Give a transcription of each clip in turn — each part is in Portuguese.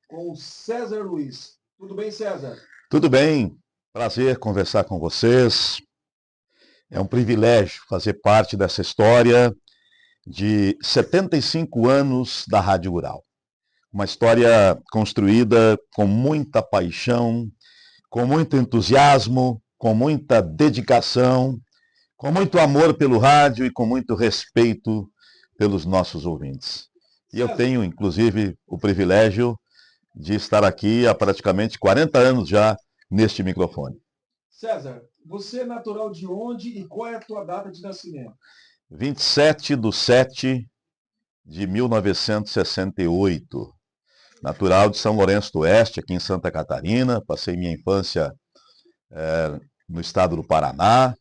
com o César Luiz. Tudo bem, César? Tudo bem, prazer conversar com vocês. É um privilégio fazer parte dessa história de 75 anos da Rádio Rural. Uma história construída com muita paixão, com muito entusiasmo, com muita dedicação, com muito amor pelo rádio e com muito respeito pelos nossos ouvintes. E eu tenho, inclusive, o privilégio de estar aqui há praticamente 40 anos já neste microfone. César, você é natural de onde e qual é a tua data de nascimento? 27/7/1968. Natural de São Lourenço do Oeste, aqui em Santa Catarina. Passei minha infância no estado do Paraná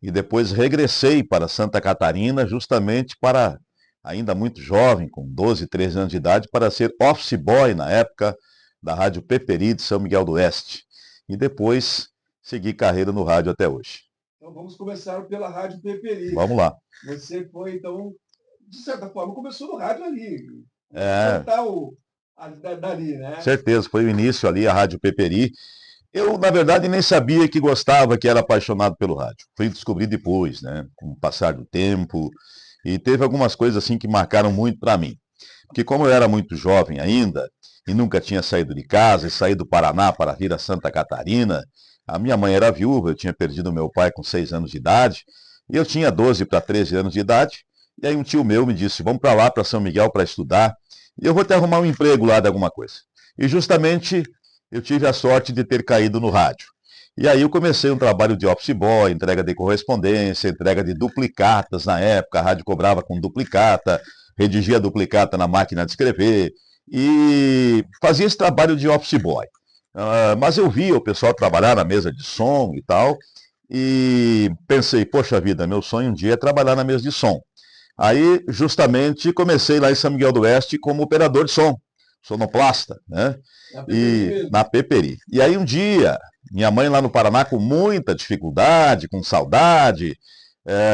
e depois regressei para Santa Catarina justamente para, ainda muito jovem, com 12, 13 anos de idade, para ser office boy na época da Rádio Peperi de São Miguel do Oeste. E depois segui carreira no rádio até hoje. Então vamos começar pela Rádio Peperi. Vamos lá. Você foi, então, de certa forma, começou no rádio ali. Dali, né? Certeza, foi o início ali, a Rádio Peperi. Eu, na verdade, nem sabia que gostava, que era apaixonado pelo rádio. Fui descobrir depois, né, com o passar do tempo. E teve algumas coisas assim que marcaram muito para mim. Porque como eu era muito jovem ainda, e nunca tinha saído de casa, e saí do Paraná para vir a Santa Catarina, a minha mãe era viúva, eu tinha perdido meu pai com 6 anos de idade, e eu tinha 12 para 13 anos de idade, e aí um tio meu me disse, vamos para lá, para São Miguel, para estudar, e eu vou te arrumar um emprego lá de alguma coisa. E justamente eu tive a sorte de ter caído no rádio. E aí eu comecei um trabalho de office boy, entrega de correspondência, entrega de duplicatas na época, a rádio cobrava com duplicata, redigia duplicata na máquina de escrever, e fazia esse trabalho de office boy. Mas eu via o pessoal trabalhar na mesa de som e tal, e pensei, poxa vida, meu sonho um dia é trabalhar na mesa de som. Aí, justamente, comecei lá em São Miguel do Oeste como operador de som, sonoplasta, né? Na Peperi. E aí um dia, minha mãe lá no Paraná com muita dificuldade, com saudade,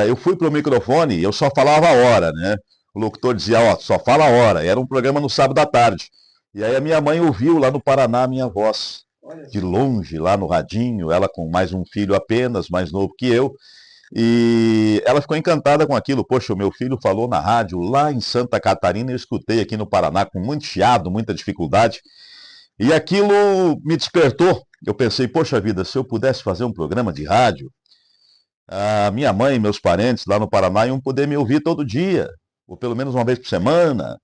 eu fui pro microfone e eu só falava a hora, né? O locutor dizia, ó, só fala a hora. E era um programa no sábado à tarde. E aí a minha mãe ouviu lá no Paraná a minha voz, de longe, lá no radinho, ela com mais um filho apenas, mais novo que eu. E ela ficou encantada com aquilo. Poxa, o meu filho falou na rádio lá em Santa Catarina, eu escutei aqui no Paraná com muito chiado, muita dificuldade. E aquilo me despertou. Eu pensei, poxa vida, se eu pudesse fazer um programa de rádio, a minha mãe e meus parentes lá no Paraná iam poder me ouvir todo dia, ou pelo menos uma vez por semana.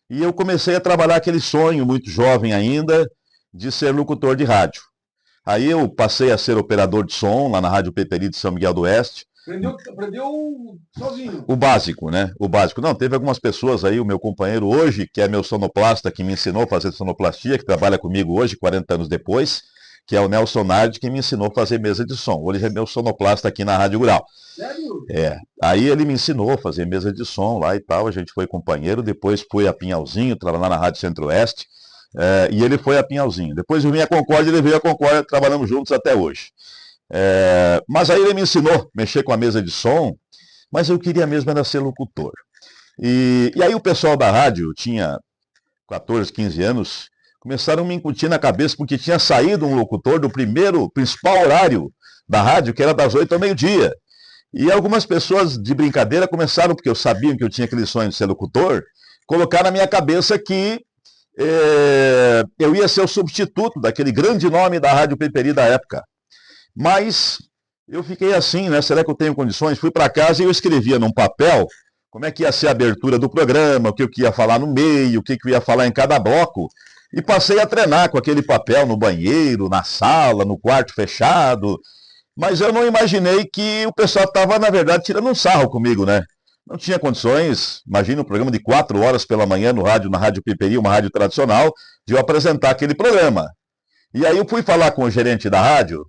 E eu comecei a trabalhar aquele sonho, muito jovem ainda, de ser locutor de rádio. Aí eu passei a ser operador de som lá na Rádio Peperi de São Miguel do Oeste. Aprendeu sozinho? O básico, né? O básico. Não, teve algumas pessoas aí, o meu companheiro hoje, que é meu sonoplasta, que me ensinou a fazer sonoplastia, que trabalha comigo hoje, 40 anos depois, que é o Nelson Nardi, que me ensinou a fazer mesa de som. Hoje é meu sonoplasta aqui na Rádio Rural. Sério? Aí ele me ensinou a fazer mesa de som lá e tal, a gente foi companheiro, depois fui a Pinhalzinho, trabalhar na Rádio Centro-Oeste, e ele foi a Pinhalzinho. Depois eu vim a Concórdia, ele veio a Concórdia, trabalhamos juntos até hoje. Mas aí ele me ensinou a mexer com a mesa de som, mas eu queria mesmo era ser locutor. E aí o pessoal da rádio, tinha 14, 15 anos, começaram a me incutir na cabeça, porque tinha saído um locutor do principal horário da rádio, que era das 8 ao meio-dia. E algumas pessoas de brincadeira começaram, porque eu sabia que eu tinha aquele sonho de ser locutor, colocar na minha cabeça que eu ia ser o substituto daquele grande nome da Rádio Peperi da época. Mas eu fiquei assim, né? Será que eu tenho condições? Fui para casa e eu escrevia num papel como é que ia ser a abertura do programa, o que eu ia falar no meio, o que eu ia falar em cada bloco. E passei a treinar com aquele papel no banheiro, na sala, no quarto fechado. Mas eu não imaginei que o pessoal estava, na verdade, tirando um sarro comigo, né? Não tinha condições, imagina um programa de 4 horas pela manhã no rádio, na Rádio Peperi, uma rádio tradicional, de eu apresentar aquele programa. E aí eu fui falar com o gerente da rádio,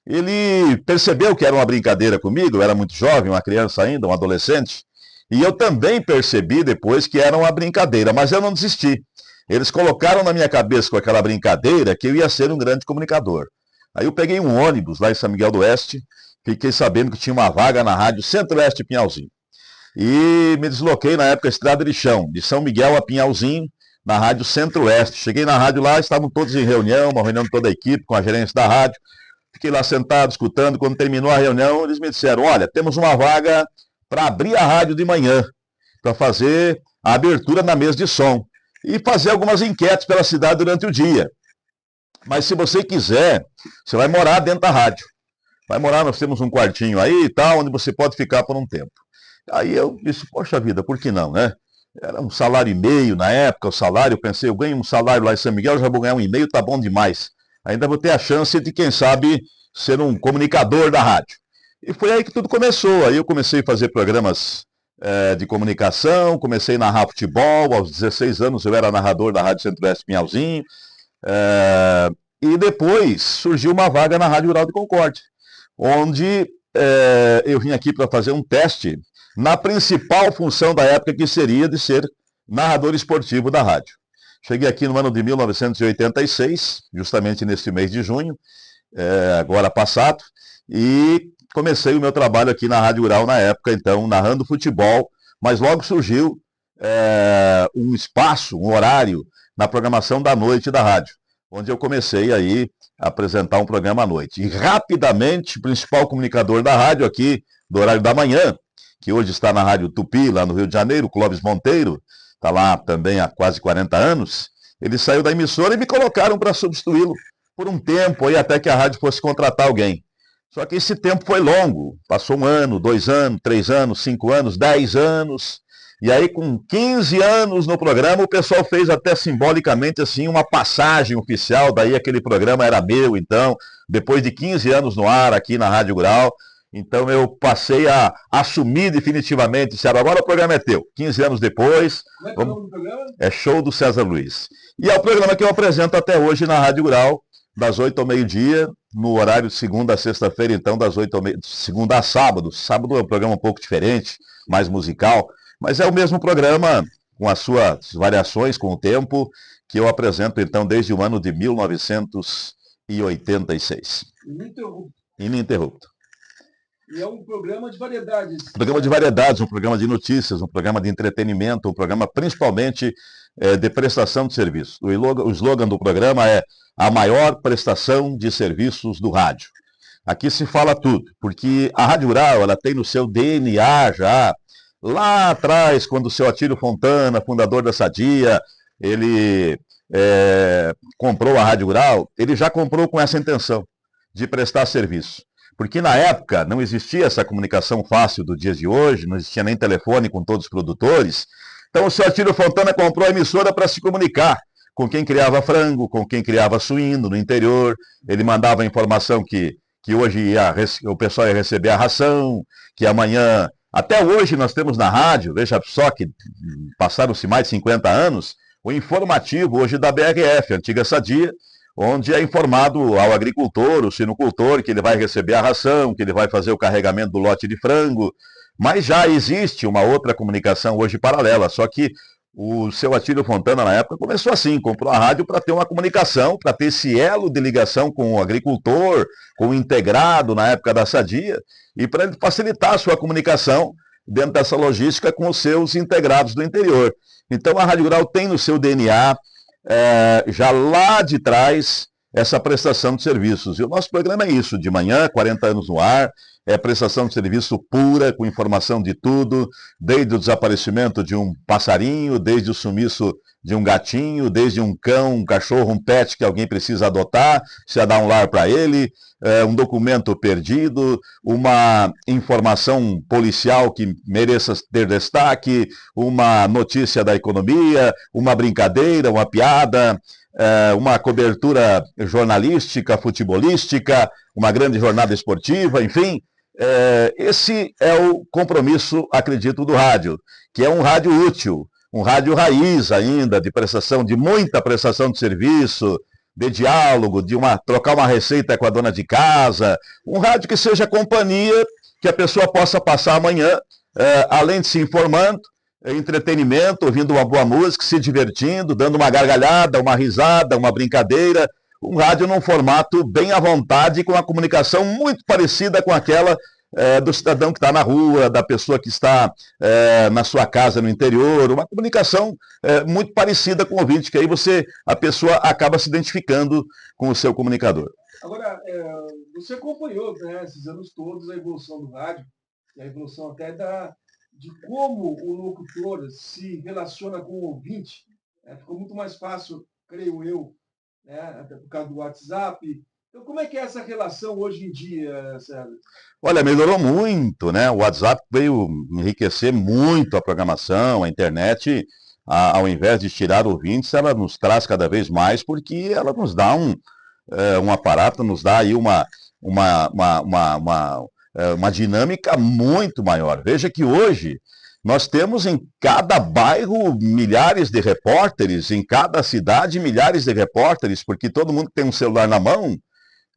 ele percebeu que era uma brincadeira comigo, eu era muito jovem, uma criança ainda, um adolescente, e eu também percebi depois que era uma brincadeira, mas eu não desisti. Eles colocaram na minha cabeça com aquela brincadeira que eu ia ser um grande comunicador. Aí eu peguei um ônibus lá em São Miguel do Oeste, fiquei sabendo que tinha uma vaga na Rádio Centro-Oeste Pinhalzinho. E me desloquei na época Estrada de Chão, de São Miguel a Pinhalzinho, na Rádio Centro-Oeste. Cheguei na rádio lá, estavam todos em reunião, uma reunião de toda a equipe, com a gerência da rádio. Fiquei lá sentado, escutando. Quando terminou a reunião, eles me disseram, olha, temos uma vaga para abrir a rádio de manhã, para fazer a abertura na mesa de som e fazer algumas enquetes pela cidade durante o dia. Mas se você quiser, você vai morar dentro da rádio. Vai morar, nós temos um quartinho aí e tal, onde você pode ficar por um tempo. Aí eu disse, poxa vida, por que não, né? Era 1,5 salário na época, o salário, eu pensei, eu ganho um salário lá em São Miguel, já vou ganhar 1,5, tá bom demais. Ainda vou ter a chance de, quem sabe, ser um comunicador da rádio. E foi aí que tudo começou. Aí eu comecei a fazer programas de comunicação, comecei a narrar futebol. Aos 16 anos eu era narrador da Rádio Centro-Oeste Pinhalzinho. E depois surgiu uma vaga na Rádio Rural de Concórdia, onde eu vim aqui para fazer um teste na principal função da época, que seria de ser narrador esportivo da rádio. Cheguei aqui no ano de 1986, justamente neste mês de junho, agora passado, e comecei o meu trabalho aqui na Rádio Rural na época, então, narrando futebol, mas logo surgiu um espaço, um horário na programação da noite da rádio, onde eu comecei aí a apresentar um programa à noite. E rapidamente, o principal comunicador da rádio aqui, do horário da manhã, que hoje está na Rádio Tupi, lá no Rio de Janeiro, Clóvis Monteiro, está lá também há quase 40 anos, ele saiu da emissora e me colocaram para substituí-lo por um tempo, aí até que a rádio fosse contratar alguém. Só que esse tempo foi longo, passou 1 ano, 2 anos, 3 anos, 5 anos, 10 anos, e aí com 15 anos no programa, o pessoal fez até simbolicamente assim uma passagem oficial, daí aquele programa era meu, então, depois de 15 anos no ar aqui na Rádio Rural, então eu passei a assumir definitivamente, disseram, agora o programa é teu. 15 anos depois, Como é que é o nome do programa? é Show do César Luiz. E é o programa que eu apresento até hoje na Rádio Rural, das 8 ao meio-dia, no horário de segunda a sexta-feira, então, das 8 ao meio-dia, segunda a sábado. Sábado é um programa um pouco diferente, mais musical, mas é o mesmo programa, com as suas variações com o tempo, que eu apresento, então, desde o ano de 1986. Ininterrupto. E é um programa de variedades. Um programa de variedades, um programa de notícias, um programa de entretenimento, um programa principalmente de prestação de serviço. O slogan do programa é a maior prestação de serviços do rádio. Aqui se fala tudo, porque a Rádio Rural, ela tem no seu DNA já, lá atrás, quando o seu Atílio Fontana, fundador da Sadia, ele comprou a Rádio Rural, ele já comprou com essa intenção de prestar serviço. Porque na época não existia essa comunicação fácil do dia de hoje, não existia nem telefone com todos os produtores. Então o seu Atílio Fontana comprou a emissora para se comunicar com quem criava frango, com quem criava suíno no interior. Ele mandava a informação que hoje o pessoal ia receber a ração, que amanhã... Até hoje nós temos na rádio, veja só que passaram-se mais de 50 anos, o informativo hoje da BRF, antiga Sadia, onde é informado ao agricultor, o sinocultor, que ele vai receber a ração, que ele vai fazer o carregamento do lote de frango. Mas já existe uma outra comunicação hoje paralela, só que o seu Atílio Fontana, na época, começou assim, comprou a rádio para ter uma comunicação, para ter esse elo de ligação com o agricultor, com o integrado, na época da Sadia, e para ele facilitar a sua comunicação dentro dessa logística com os seus integrados do interior. Então a Rádio Rural tem no seu DNA, já lá de trás, essa prestação de serviços. E o nosso programa é isso, de manhã, 40 anos no ar, é prestação de serviço pura, com informação de tudo, desde o desaparecimento de um passarinho, desde o sumiço de um gatinho, desde um cão, um cachorro, um pet que alguém precisa adotar, precisa dar um lar para ele, um documento perdido, uma informação policial que mereça ter destaque, uma notícia da economia, uma brincadeira, uma piada, uma cobertura jornalística, futebolística, uma grande jornada esportiva, enfim. Esse é o compromisso, acredito, do rádio, que é um rádio útil, um rádio raiz ainda, de muita prestação de serviço, de diálogo, trocar uma receita com a dona de casa, um rádio que seja companhia, que a pessoa possa passar amanhã, além de se informando, entretenimento, ouvindo uma boa música, se divertindo, dando uma gargalhada, uma risada, uma brincadeira, um rádio num formato bem à vontade, com uma comunicação muito parecida com aquela do cidadão que está na rua, da pessoa que está na sua casa no interior, uma comunicação muito parecida com o ouvinte, que aí a pessoa acaba se identificando com o seu comunicador. Agora, você acompanhou, né, esses anos todos a evolução do rádio, e a evolução até de como o locutor se relaciona com o ouvinte. Ficou muito mais fácil, creio eu, né, até por causa do WhatsApp. Então, como é que é essa relação hoje em dia, Sérgio? Olha, melhorou muito, né? O WhatsApp veio enriquecer muito a programação, a internet, ao invés de tirar ouvintes, ela nos traz cada vez mais, porque ela nos dá um aparato, nos dá aí uma dinâmica muito maior. Veja que hoje nós temos em cada bairro milhares de repórteres, em cada cidade milhares de repórteres, porque todo mundo que tem um celular na mão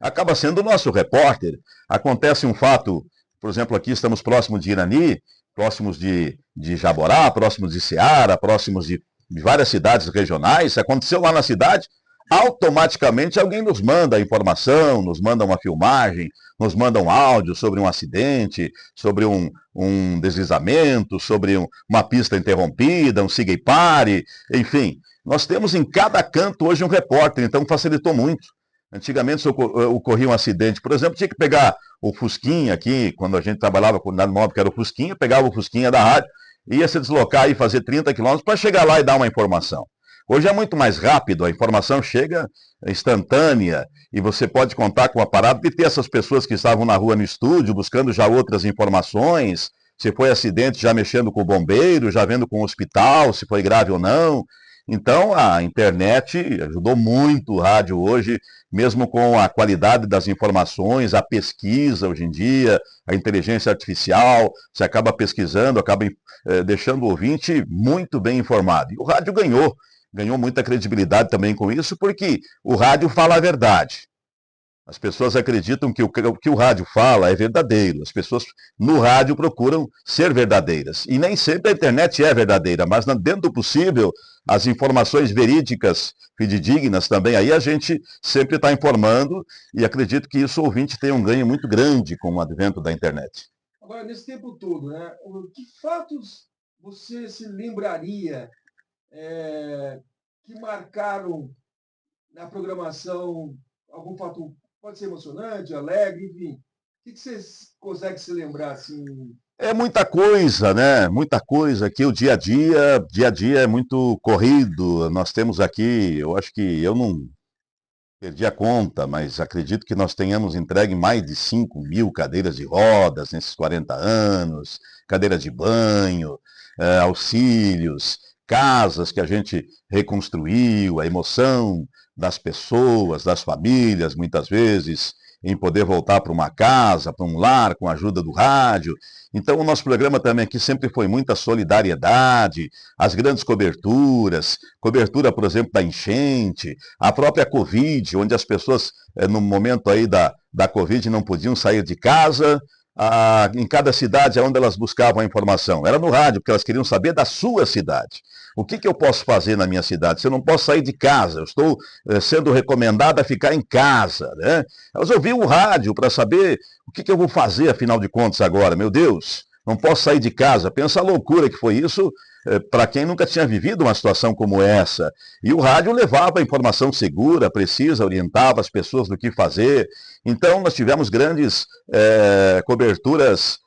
acaba sendo o nosso repórter. Acontece um fato, por exemplo, aqui estamos próximos de Irani, próximos de Jaborá, próximos de Ceará, próximos de várias cidades regionais. Aconteceu lá na cidade, automaticamente alguém nos manda a informação, nos manda uma filmagem, nos manda um áudio sobre um acidente, sobre um deslizamento, sobre uma pista interrompida, um siga e pare, enfim. Nós temos em cada canto hoje um repórter, então facilitou muito. Antigamente, se ocorria um acidente, por exemplo, tinha que pegar o Fusquinha aqui, quando a gente trabalhava com unidade móvel, que era o Fusquinha, pegava o Fusquinha da rádio, ia se deslocar e fazer 30 quilômetros para chegar lá e dar uma informação. Hoje é muito mais rápido, a informação chega instantânea e você pode contar com o aparato de ter essas pessoas que estavam na rua no estúdio, buscando já outras informações, se foi acidente, já mexendo com o bombeiro, já vendo com o hospital, se foi grave ou não. Então, a internet ajudou muito o rádio hoje, mesmo com a qualidade das informações, a pesquisa hoje em dia, a inteligência artificial, você acaba pesquisando, acaba deixando o ouvinte muito bem informado. E o rádio ganhou muita credibilidade também com isso, porque o rádio fala a verdade. As pessoas acreditam que o que o rádio fala é verdadeiro. As pessoas no rádio procuram ser verdadeiras. E nem sempre a internet é verdadeira, mas dentro do possível, as informações verídicas, fidedignas também, aí a gente sempre está informando e acredito que isso o ouvinte tem um ganho muito grande com o advento da internet. Agora, nesse tempo todo, né, que fatos você se lembraria que marcaram na programação algum fato? Pode ser emocionante, alegre, enfim. O que você consegue se lembrar assim? É muita coisa, né? Muita coisa que o dia a dia é muito corrido. Nós temos aqui, eu acho que eu não perdi a conta, mas acredito que nós tenhamos entregue mais de 5.000 cadeiras de rodas nesses 40 anos, cadeiras de banho, auxílios, casas que a gente reconstruiu, a emoção das pessoas, das famílias, muitas vezes, em poder voltar para uma casa, para um lar, com a ajuda do rádio. Então, o nosso programa também aqui sempre foi muita solidariedade, as grandes coberturas, cobertura, por exemplo, da enchente, a própria Covid, onde as pessoas, no momento aí da Covid, não podiam sair de casa. Em cada cidade onde elas buscavam a informação. Era no rádio, porque elas queriam saber da sua cidade. O que eu posso fazer na minha cidade? Se eu não posso sair de casa, eu estou sendo recomendado a ficar em casa. Né? Elas ouviam o rádio para saber o que eu vou fazer, afinal de contas, agora. Meu Deus, não posso sair de casa. Pensa a loucura que foi isso para quem nunca tinha vivido uma situação como essa. E o rádio levava a informação segura, precisa, orientava as pessoas do que fazer. Então, nós tivemos grandes coberturas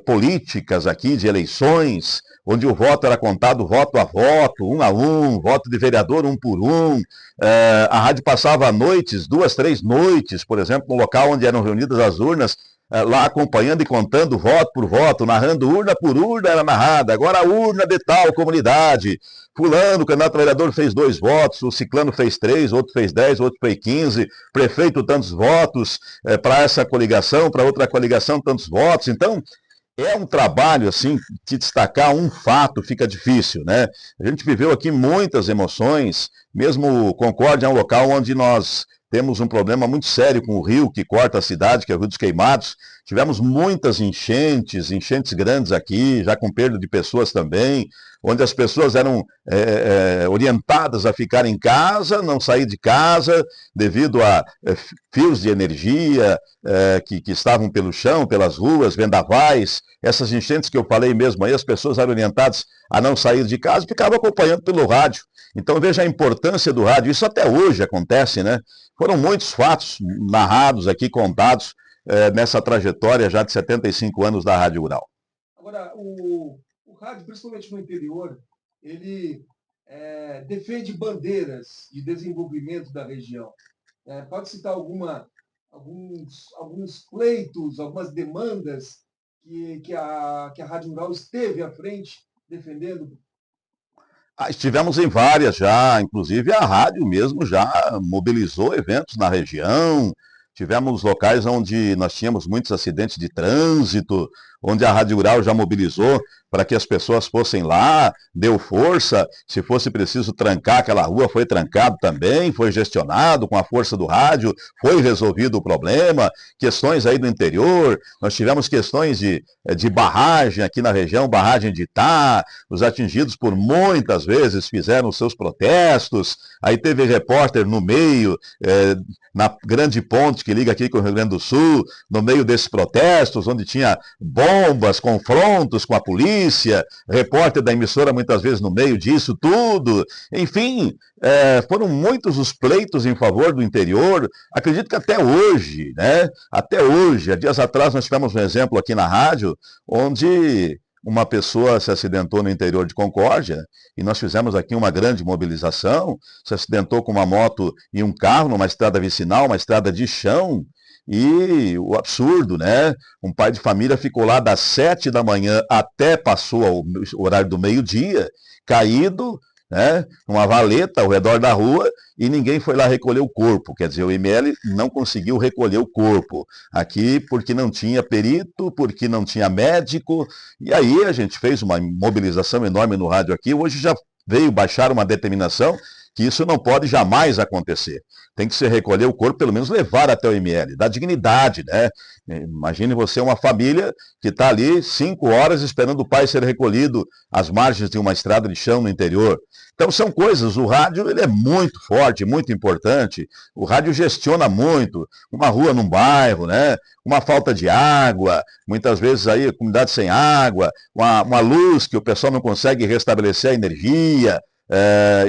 políticas aqui, de eleições, onde o voto era contado voto a voto, um a um, voto de vereador um por um. A rádio passava noites, 2, 3 noites, por exemplo, no local onde eram reunidas as urnas, lá acompanhando e contando voto por voto, narrando urna por urna, era narrada. Agora a urna de tal comunidade. Fulano, o candidato a vereador, fez 2 votos, o ciclano fez 3, outro fez 10, outro fez 15, prefeito tantos votos, para essa coligação, para outra coligação tantos votos. Então, é um trabalho, assim, de destacar um fato fica difícil, né? A gente viveu aqui muitas emoções, mesmo Concórdia é um local onde nós temos um problema muito sério com o rio que corta a cidade, que é o Rio dos Queimados. tivemos muitas enchentes, enchentes grandes aqui, já com perda de pessoas também, onde as pessoas eram orientadas a ficar em casa, não sair de casa, devido a fios de energia que estavam pelo chão, pelas ruas, vendavais, essas enchentes que eu falei mesmo aí, as pessoas eram orientadas a não sair de casa e ficavam acompanhando pelo rádio. Então veja a importância do rádio, isso até hoje acontece, né? Foram muitos fatos narrados aqui, contados, nessa trajetória já de 75 anos da Rádio Rural. Agora, o rádio, principalmente no interior, ele defende bandeiras de desenvolvimento da região. Pode citar alguns pleitos, algumas demandas que a Rádio Rural esteve à frente defendendo? Estivemos em várias já, inclusive a rádio mesmo já mobilizou eventos na região. Tivemos locais onde nós tínhamos muitos acidentes de trânsito, onde a Rádio Rural já mobilizou para que as pessoas fossem lá, deu força. Se fosse preciso trancar aquela rua, foi trancado também, foi gestionado com a força do rádio, foi resolvido o problema. Questões aí do interior, nós tivemos questões de barragem aqui na região, barragem de Itá, os atingidos por muitas vezes fizeram os seus protestos. Aí teve repórter no meio, na grande ponte que liga aqui com o Rio Grande do Sul, no meio desses protestos, onde tinha bombas, confrontos com a polícia, repórter da emissora muitas vezes no meio disso tudo. Enfim, foram muitos os pleitos em favor do interior. Acredito que até hoje, né? Até hoje, há dias atrás nós tivemos um exemplo aqui na rádio, onde uma pessoa se acidentou no interior de Concórdia e nós fizemos aqui uma grande mobilização, se acidentou com uma moto e um carro numa estrada vicinal, uma estrada de chão, e o absurdo, né? Um pai de família ficou lá das 7 da manhã até passou o horário do meio-dia, caído, né? Uma valeta ao redor da rua e ninguém foi lá recolher o corpo. Quer dizer, o IML não conseguiu recolher o corpo aqui porque não tinha perito, porque não tinha médico. E aí a gente fez uma mobilização enorme no rádio aqui. Hoje já veio baixar uma determinação que isso não pode jamais acontecer. Tem que se recolher o corpo, pelo menos levar até o IML, da dignidade, né? Imagine você uma família que está ali 5 horas esperando o pai ser recolhido às margens de uma estrada de chão no interior. Então são coisas, o rádio ele é muito forte, muito importante, o rádio gestiona muito, uma rua num bairro, né? Uma falta de água, muitas vezes aí a comunidade sem água, uma luz que o pessoal não consegue restabelecer a energia,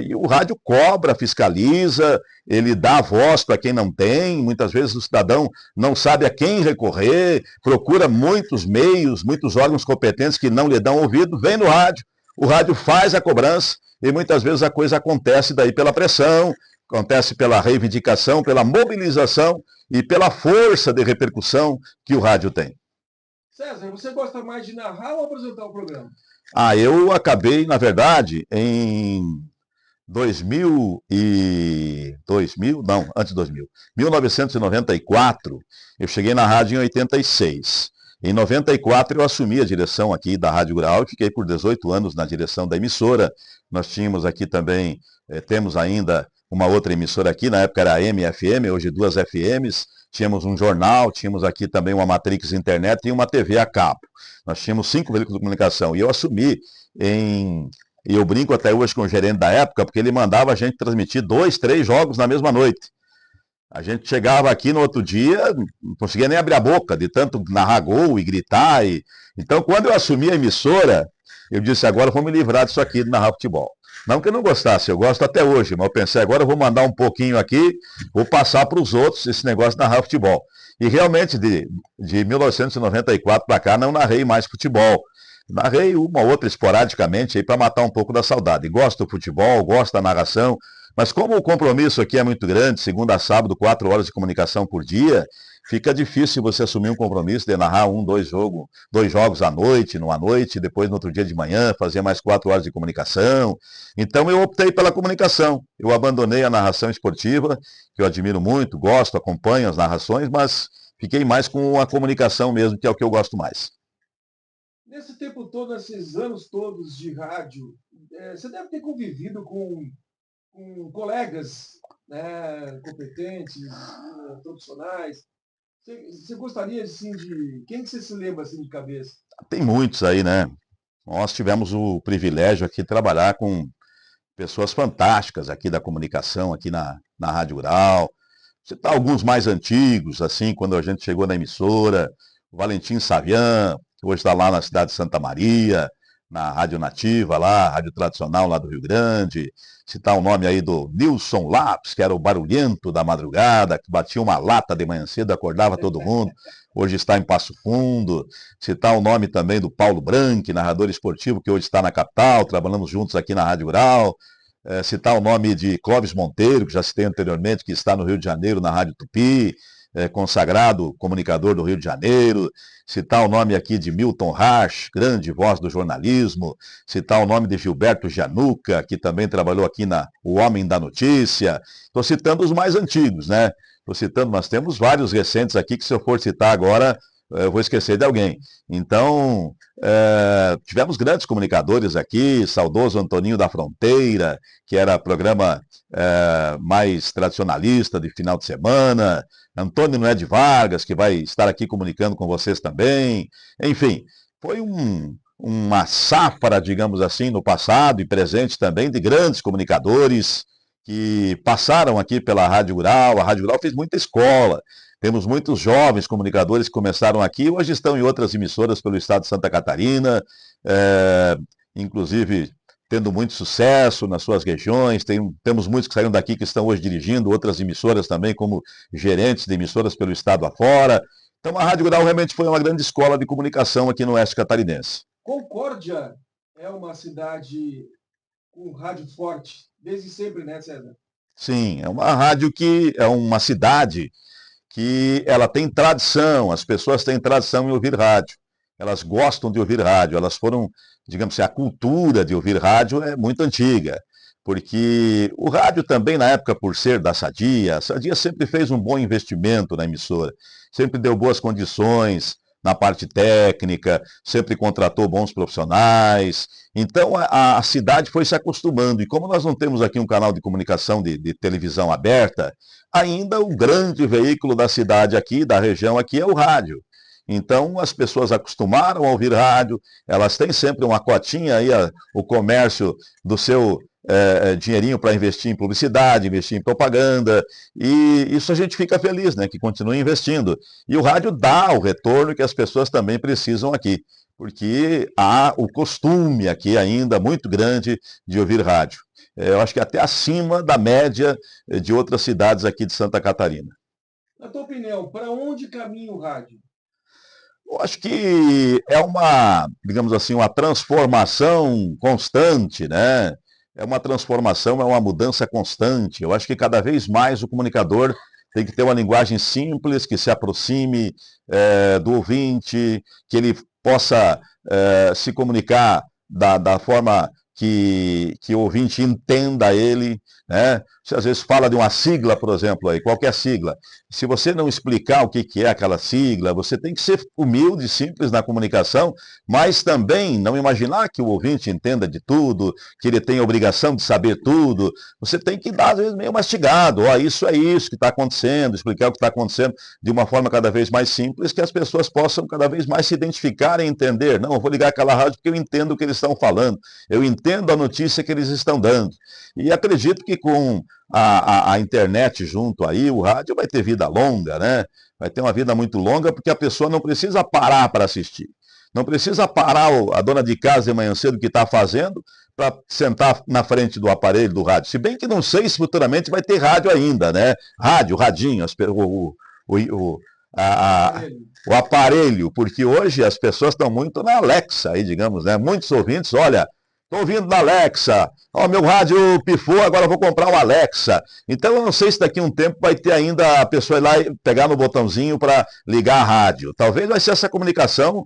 e o rádio cobra, fiscaliza, ele dá voz para quem não tem, muitas vezes o cidadão não sabe a quem recorrer, procura muitos meios, muitos órgãos competentes que não lhe dão ouvido, vem no rádio, o rádio faz a cobrança e muitas vezes a coisa acontece daí pela pressão, acontece pela reivindicação, pela mobilização e pela força de repercussão que o rádio tem. César, você gosta mais de narrar ou apresentar o programa? Eu acabei, na verdade, em 2000, não, antes de 2000, 1994, eu cheguei na rádio em 86. Em 94 eu assumi a direção aqui da Rádio Rural, fiquei por 18 anos na direção da emissora. Nós tínhamos aqui também, temos ainda uma outra emissora aqui, na época era a AM/FM, hoje 2 FMs. Tínhamos um jornal, tínhamos aqui também uma Matrix Internet e uma TV a cabo. Nós tínhamos 5 veículos de comunicação. E eu assumi e eu brinco até hoje com o gerente da época, porque ele mandava a gente transmitir 2, 3 jogos na mesma noite. A gente chegava aqui no outro dia, não conseguia nem abrir a boca, de tanto narrar gol e gritar. Então, quando eu assumi a emissora, eu disse, agora eu vou me livrar disso aqui de narrar futebol. Não que eu não gostasse, eu gosto até hoje, mas eu pensei, agora eu vou mandar um pouquinho aqui, vou passar para os outros esse negócio de narrar futebol. E realmente, de 1994 para cá, não narrei mais futebol. Narrei uma outra esporadicamente aí para matar um pouco da saudade. Gosto do futebol, gosto da narração, mas como o compromisso aqui é muito grande, segunda a sábado, 4 horas de comunicação por dia, fica difícil você assumir um compromisso de narrar 2 jogos à noite, numa noite, depois no outro dia de manhã, fazer mais 4 horas de comunicação. Então eu optei pela comunicação. Eu abandonei a narração esportiva, que eu admiro muito, gosto, acompanho as narrações, mas fiquei mais com a comunicação mesmo, que é o que eu gosto mais. Nesse tempo todo, esses anos todos de rádio, você deve ter convivido com colegas, né, competentes, profissionais. Você gostaria, assim, de... Quem que você se lembra, assim, de cabeça? Tem muitos aí, né? Nós tivemos o privilégio aqui de trabalhar com pessoas fantásticas aqui da comunicação, aqui na Rádio Rural. Citar alguns mais antigos, assim, quando a gente chegou na emissora, o Valentim Savian, que hoje está lá na cidade de Santa Maria, na Rádio Nativa lá, rádio tradicional lá do Rio Grande. Citar o nome aí do Nilson Lapes, que era o barulhento da madrugada, que batia uma lata de manhã cedo, acordava todo mundo. Hoje está em Passo Fundo. Citar o nome também do Paulo Branco, narrador esportivo, que hoje está na capital, trabalhamos juntos aqui na Rádio Rural. Citar o nome de Clóvis Monteiro, que já citei anteriormente, que está no Rio de Janeiro, na Rádio Tupi, consagrado comunicador do Rio de Janeiro. Citar o nome aqui de Milton Rasch, grande voz do jornalismo. Citar o nome de Gilberto Januca, que também trabalhou aqui na O Homem da Notícia. Estou citando os mais antigos, né? Estou citando, mas temos vários recentes aqui que, se eu for citar agora, eu vou esquecer de alguém. Então, tivemos grandes comunicadores aqui, saudoso Antoninho da Fronteira, que era programa mais tradicionalista de final de semana, Antônio Noé de Vargas, que vai estar aqui comunicando com vocês também. Enfim, foi uma safra, digamos assim, no passado e presente também, de grandes comunicadores que passaram aqui pela Rádio Rural. A Rádio Rural fez muita escola. Temos muitos jovens comunicadores que começaram aqui, hoje estão em outras emissoras pelo estado de Santa Catarina, inclusive tendo muito sucesso nas suas regiões. Temos muitos que saíram daqui que estão hoje dirigindo outras emissoras também, como gerentes de emissoras pelo estado afora. Então a Rádio Rural realmente foi uma grande escola de comunicação aqui no oeste catarinense. Concórdia é uma cidade com rádio forte, desde sempre, né, César? Sim, é uma rádio que é uma cidade que ela tem tradição, as pessoas têm tradição em ouvir rádio, elas gostam de ouvir rádio, elas foram, digamos assim, a cultura de ouvir rádio é muito antiga, porque o rádio também, na época, por ser da Sadia, a Sadia sempre fez um bom investimento na emissora, sempre deu boas condições na parte técnica, sempre contratou bons profissionais. Então a cidade foi se acostumando. E como nós não temos aqui um canal de comunicação de televisão aberta, ainda o grande veículo da cidade aqui, da região aqui, é o rádio. Então as pessoas acostumaram a ouvir rádio, elas têm sempre uma cotinha aí, o comércio do seu dinheirinho para investir em publicidade, investir em propaganda, e isso a gente fica feliz, né, que continue investindo. E o rádio dá o retorno que as pessoas também precisam aqui, porque há o costume aqui ainda muito grande de ouvir rádio. Eu acho que até acima da média de outras cidades aqui de Santa Catarina. Na tua opinião, para onde caminha o rádio? Eu acho que é uma, digamos assim, uma transformação constante, né? É uma transformação, é uma mudança constante. Eu acho que cada vez mais o comunicador tem que ter uma linguagem simples, que se aproxime do ouvinte, que ele possa se comunicar da forma que o ouvinte entenda ele, né? Você às vezes fala de uma sigla, por exemplo, aí, qualquer sigla. Se você não explicar o que é aquela sigla, você tem que ser humilde, simples na comunicação, mas também não imaginar que o ouvinte entenda de tudo, que ele tem a obrigação de saber tudo. Você tem que dar, às vezes, meio mastigado. Ó, isso é isso que está acontecendo, explicar o que está acontecendo de uma forma cada vez mais simples, que as pessoas possam cada vez mais se identificar e entender. Não, eu vou ligar aquela rádio porque eu entendo o que eles estão falando, eu entendo a notícia que eles estão dando. E acredito que com a internet junto aí, o rádio vai ter vida longa, né? Vai ter uma vida muito longa, porque a pessoa não precisa parar para assistir. Não precisa parar a dona de casa de manhã cedo que está fazendo para sentar na frente do aparelho do rádio. Se bem que não sei se futuramente vai ter rádio ainda, né? Rádio, radinho, o aparelho, porque hoje as pessoas estão muito na Alexa, aí, digamos, né? Muitos ouvintes, olha, estou ouvindo na Alexa, ó, meu rádio pifou, agora vou comprar um Alexa. Então eu não sei se daqui a um tempo vai ter ainda a pessoa ir lá e pegar no botãozinho para ligar a rádio. Talvez vai ser essa comunicação,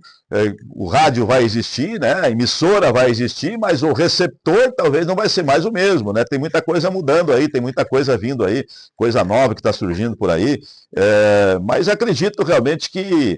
o rádio vai existir, né? A emissora vai existir, mas o receptor talvez não vai ser mais o mesmo, né? Tem muita coisa mudando aí, tem muita coisa vindo aí, coisa nova que está surgindo por aí. Mas acredito realmente que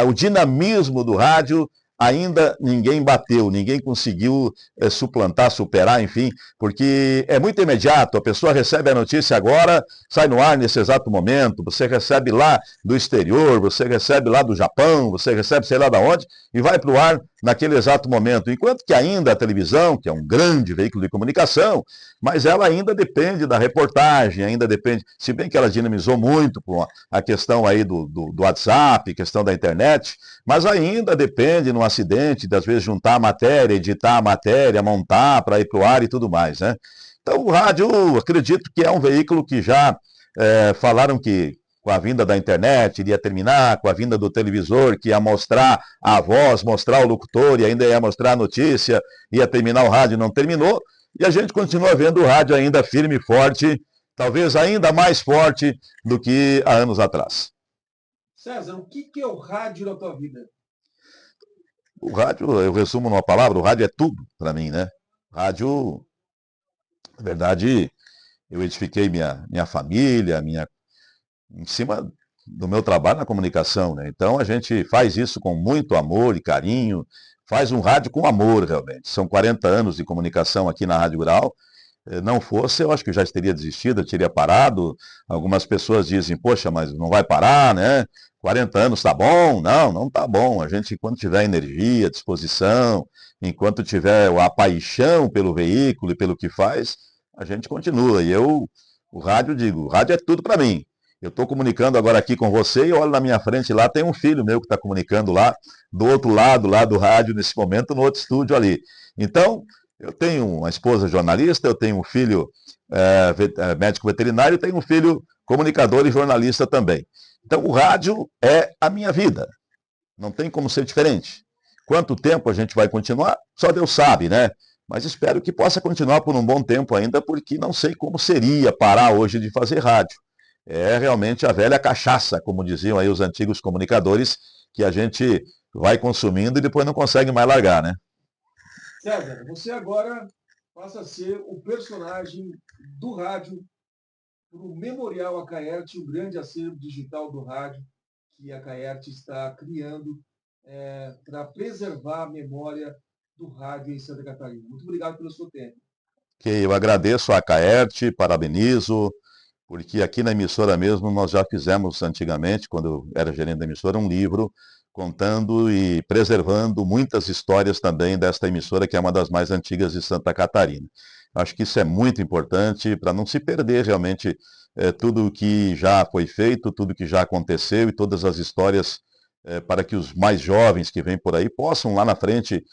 o dinamismo do rádio ainda ninguém bateu, ninguém conseguiu suplantar, superar, enfim, porque é muito imediato, a pessoa recebe a notícia agora, sai no ar nesse exato momento, você recebe lá do exterior, você recebe lá do Japão, você recebe sei lá de onde, e vai para o ar naquele exato momento. Enquanto que ainda a televisão, que é um grande veículo de comunicação, mas ela ainda depende da reportagem, ainda depende, se bem que ela dinamizou muito com a questão aí do WhatsApp, questão da internet, mas ainda depende, num acidente, de às vezes juntar a matéria, editar a matéria, montar para ir para o ar e tudo mais, né? Então o rádio, acredito que é um veículo que já falaram que com a vinda da internet iria terminar, com a vinda do televisor, que ia mostrar a voz, mostrar o locutor e ainda ia mostrar a notícia, ia terminar o rádio, não terminou, e a gente continua vendo o rádio ainda firme e forte, talvez ainda mais forte do que há anos atrás. César, o que é o rádio na tua vida? O rádio, eu resumo numa palavra, o rádio é tudo para mim, né? Rádio, na verdade, eu edifiquei minha família, em cima do meu trabalho na comunicação, né? Então a gente faz isso com muito amor e carinho, faz um rádio com amor realmente. São 40 anos de comunicação aqui na Rádio Rural. Não fosse, eu acho que já teria desistido, eu teria parado. Algumas pessoas dizem, poxa, mas não vai parar, né? 40 anos tá bom? Não, não tá bom. A gente, enquanto tiver energia, disposição, enquanto tiver a paixão pelo veículo e pelo que faz, a gente continua. E eu, o rádio, digo, o rádio é tudo para mim. Eu estou comunicando agora aqui com você e olho na minha frente lá, tem um filho meu que está comunicando lá, do outro lado lá do rádio, nesse momento, no outro estúdio ali. Então, eu tenho uma esposa jornalista, eu tenho um filho médico veterinário, tenho um filho comunicador e jornalista também. Então o rádio é a minha vida, não tem como ser diferente. Quanto tempo a gente vai continuar? Só Deus sabe, né? Mas espero que possa continuar por um bom tempo ainda, porque não sei como seria parar hoje de fazer rádio. É realmente a velha cachaça, como diziam aí os antigos comunicadores, que a gente vai consumindo e depois não consegue mais largar, né? César, você agora passa a ser o personagem do rádio para o Memorial Acaerte, o grande acervo digital do rádio que a Acaerte está criando para preservar a memória do rádio em Santa Catarina. Muito obrigado pelo seu tempo. Eu agradeço a Acaerte, parabenizo, porque aqui na emissora mesmo nós já fizemos antigamente, quando eu era gerente da emissora, um livro contando e preservando muitas histórias também desta emissora, que é uma das mais antigas de Santa Catarina. Acho que isso é muito importante para não se perder realmente tudo o que já foi feito, tudo o que já aconteceu e todas as histórias para que os mais jovens que vêm por aí possam lá na frente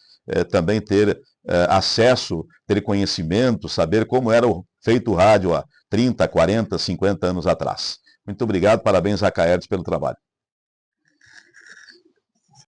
também ter acesso, ter conhecimento, saber como era feito o rádio há 30, 40, 50 anos atrás. Muito obrigado, parabéns a Caertes pelo trabalho.